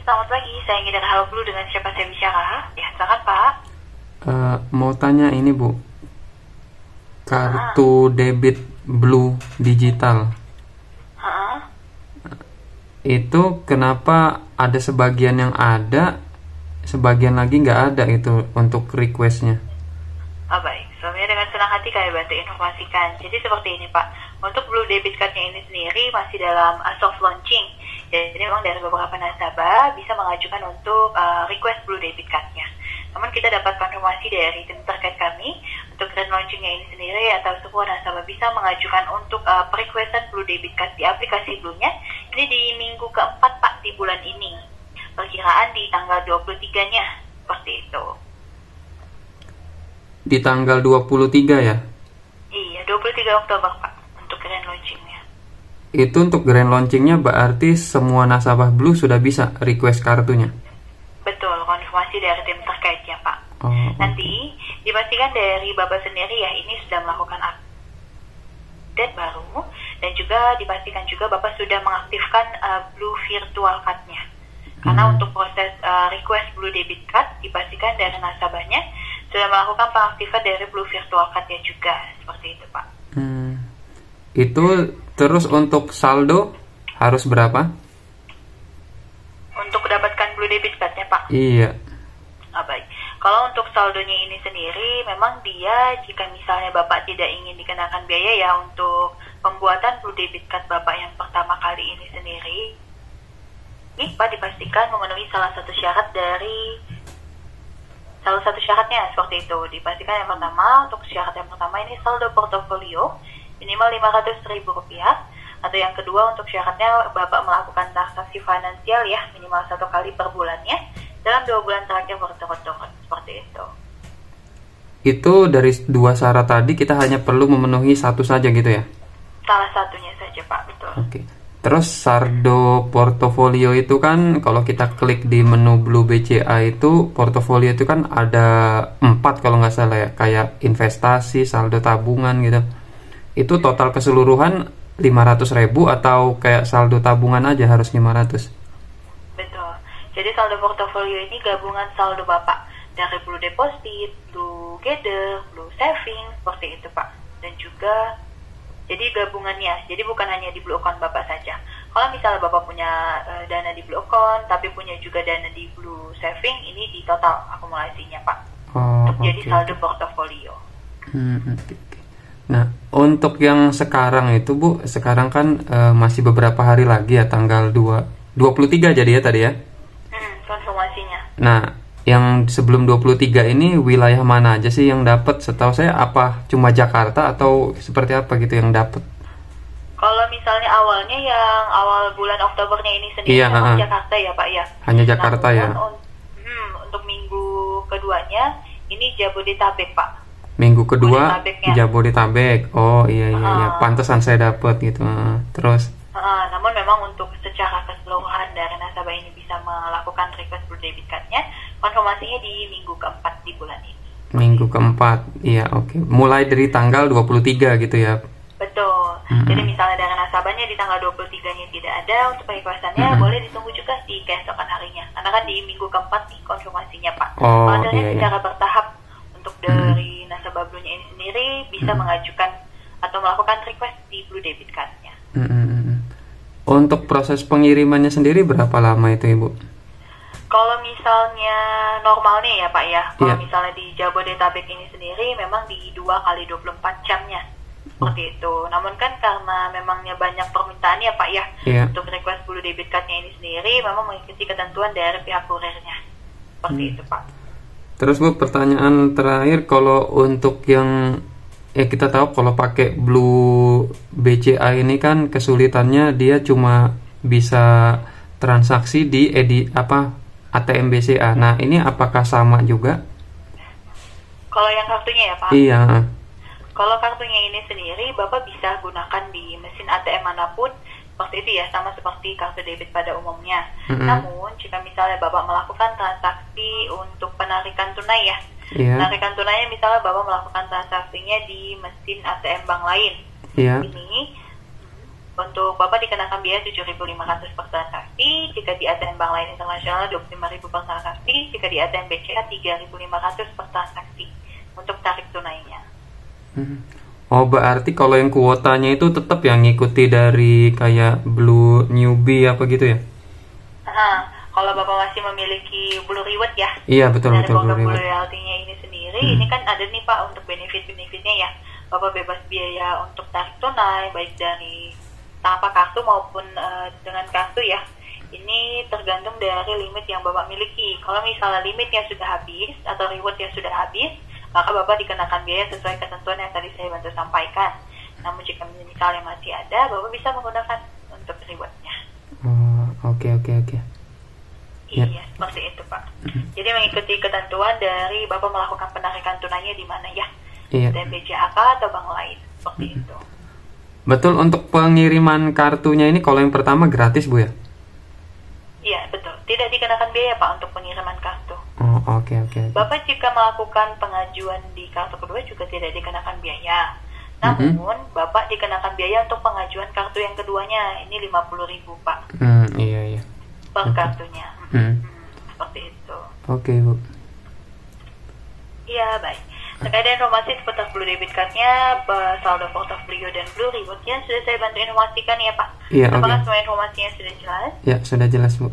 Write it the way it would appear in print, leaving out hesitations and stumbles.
Selamat pagi, saya ingin Halo Blue, dengan siapa saya bicara? Ya, silakan Pak. Mau tanya ini Bu, kartu debit Blue digital itu kenapa ada sebagian yang ada, sebagian lagi nggak ada itu untuk requestnya? Oh baik, sebelumnya dengan senang hati kami bantu informasikan. Jadi seperti ini Pak, untuk Blue Debit Cardnya ini sendiri masih dalam soft launching. Jadi memang dari beberapa nasabah bisa mengajukan untuk request Blue Debit Cardnya. Namun kita dapat konfirmasi dari tim terkait kami untuk grand launchingnya ini sendiri, atau sebuah nasabah bisa mengajukan untuk requestan Blue Debit Card di aplikasi Blue-nya ini di minggu keempat Pak di bulan ini. Perkiraan di tanggal 23-nya, seperti itu. Di tanggal 23 ya? Iya, 23 Oktober Pak untuk grand launchingnya. Itu untuk grand launchingnya berarti semua nasabah Blue sudah bisa request kartunya? Betul, konfirmasi dari tim terkait ya Pak. Nanti dipastikan dari Bapak sendiri ya, ini sudah melakukan update baru, dan juga dipastikan juga Bapak sudah mengaktifkan Blue Virtual Card-nya. Karena untuk proses request Blue Debit Card dipastikan dari nasabahnya sudah melakukan pengaktifan dari Blue Virtual Card-nya juga, seperti itu Pak. Itu terus untuk saldo harus berapa? Untuk mendapatkan Blue Debit Card-nya Pak? Iya. Baik. Kalau untuk saldonya ini sendiri, memang dia jika misalnya Bapak tidak ingin dikenakan biaya ya untuk pembuatan Blue Debit Card Bapak yang pertama kali ini sendiri, ini Pak dipastikan memenuhi salah satu syaratnya seperti itu. Dipastikan yang pertama, untuk syarat yang pertama ini saldo portofolio minimal Rp500.000, atau yang kedua untuk syaratnya Bapak melakukan transaksi finansial ya minimal 1 kali per bulannya dalam 2 bulan terakhir berturut-turut, seperti itu. Itu dari 2 syarat tadi kita hanya perlu memenuhi satu saja gitu ya? Salah satunya saja Pak, betul. Oke. Terus saldo portofolio itu kan kalau kita klik di menu Blue BCA itu, portofolio itu kan ada 4 kalau nggak salah ya, kayak investasi, saldo tabungan gitu. Itu total keseluruhan 500.000 atau kayak saldo tabungan aja harus 500? Betul. Jadi saldo portofolio ini gabungan saldo Bapak dari Blue Deposit, Blue Gather, Blue Saving, seperti itu Pak. Dan juga jadi gabungannya, jadi bukan hanya di Blue Account Bapak saja. Kalau misalnya Bapak punya dana di Blue Account, tapi punya juga dana di Blue Saving, ini di total akumulasinya Pak. Untuk jadi saldo portofolio. Nah, untuk yang sekarang itu Bu, sekarang kan masih beberapa hari lagi ya, tanggal 23 jadi ya tadi ya? Konfirmasinya. Nah, yang sebelum 23 ini wilayah mana aja sih yang dapat? Setahu saya apa cuma Jakarta atau seperti apa gitu yang dapat? Kalau misalnya awalnya yang awal bulan Oktobernya ini sendiri memang Jakarta ya Pak ya. Hanya Jakarta ya. Untuk minggu keduanya ini Jabodetabek Pak. Minggu kedua Jabodetabek. Oh iya. Pantesan saya dapat gitu. Terus? Namun memang untuk secara keseluruhan dari nasabah ini bisa melakukan request Blue Debit Card-nya, konfirmasinya di minggu keempat di bulan ini. Minggu keempat, iya oke. Mulai dari tanggal 23 gitu ya? Betul. Jadi misalnya dari nasabahnya di tanggal 23-nya tidak ada untuk requestannya, boleh ditunggu juga di keesokan harinya. Karena kan di minggu keempat nih konfirmasinya Pak. Kalau secara bertahap untuk dari nasabah Blue-nya ini sendiri bisa mengajukan atau melakukan request di Blue Debit Card-nya. Untuk proses pengirimannya sendiri berapa lama itu Ibu? Kalau misalnya normalnya ya Pak ya, kalau misalnya di Jabodetabek ini sendiri memang di 2 kali 24 jamnya seperti itu. Namun kan karena memangnya banyak permintaan ya Pak ya, untuk request Blue Debit Card-nya ini sendiri memang mengikuti ketentuan dari pihak kurirnya seperti itu Pak. Terus Bu, pertanyaan terakhir, kalau untuk yang kita tahu kalau pakai Blue BCA ini kan kesulitannya dia cuma bisa transaksi di ATM BCA. Nah, ini apakah sama juga? Kalau yang kartunya ya Pak? Iya. Kalau kartunya ini sendiri Bapak bisa gunakan di mesin ATM manapun, seperti itu ya, sama seperti kartu debit pada umumnya. Namun jika misalnya Bapak melakukan transaksi untuk penarikan tunai ya, penarikan tunainya misalnya Bapak melakukan transaksinya di mesin ATM bank lain, ini Untuk Bapak dikenakan biaya 7.500 per transaksi, jika di ATM bank lain internasional 25.000 per transaksi, jika di ATM BCA 3.500 per transaksi untuk tarik tunainya. Oh, berarti kalau yang kuotanya itu tetap yang ngikuti dari kayak Blue Newbie apa gitu ya? Kalau Bapak masih memiliki Blue Reward ya, Iya, betul dari betul Blue program Blue Reward. Loyalty-nya ini sendiri, ini kan ada nih Pak untuk benefit-benefitnya ya. Bapak bebas biaya untuk tarik tunai, baik dari tanpa kartu maupun dengan kartu ya. Ini tergantung dari limit yang Bapak miliki. Kalau misalnya limitnya sudah habis atau rewardnya sudah habis, maka Bapak dikenakan biaya sesuai ketentuan yang tadi saya bantu sampaikan. Namun jika misalnya masih ada, Bapak bisa menggunakan untuk rewardnya. Oh, oke. Ya. Iya, seperti itu Pak. Jadi mengikuti ketentuan dari Bapak melakukan penarikan tunainya di mana ya? Iya. Dari BCA atau bank lain, seperti itu. Betul, untuk pengiriman kartunya ini kalau yang pertama gratis Bu ya? Iya, betul. Tidak dikenakan biaya Pak untuk pengiriman kartu. Oh, oke. Bapak jika melakukan pengajuan di kartu kedua juga tidak dikenakan biaya. Namun, Bapak dikenakan biaya untuk pengajuan kartu yang keduanya. Ini 50.000 Pak. Iya. Per kartunya. Seperti itu. Oke, Bu. Iya, baik. Terkait dengan informasi seputar Blue Debit Card-nya, saldo portofolio dan Blue Reward-nya sudah saya bantu informasikan ya Pak. Iya, Apakah oke. semua informasinya sudah jelas? Ya, sudah jelas Bu.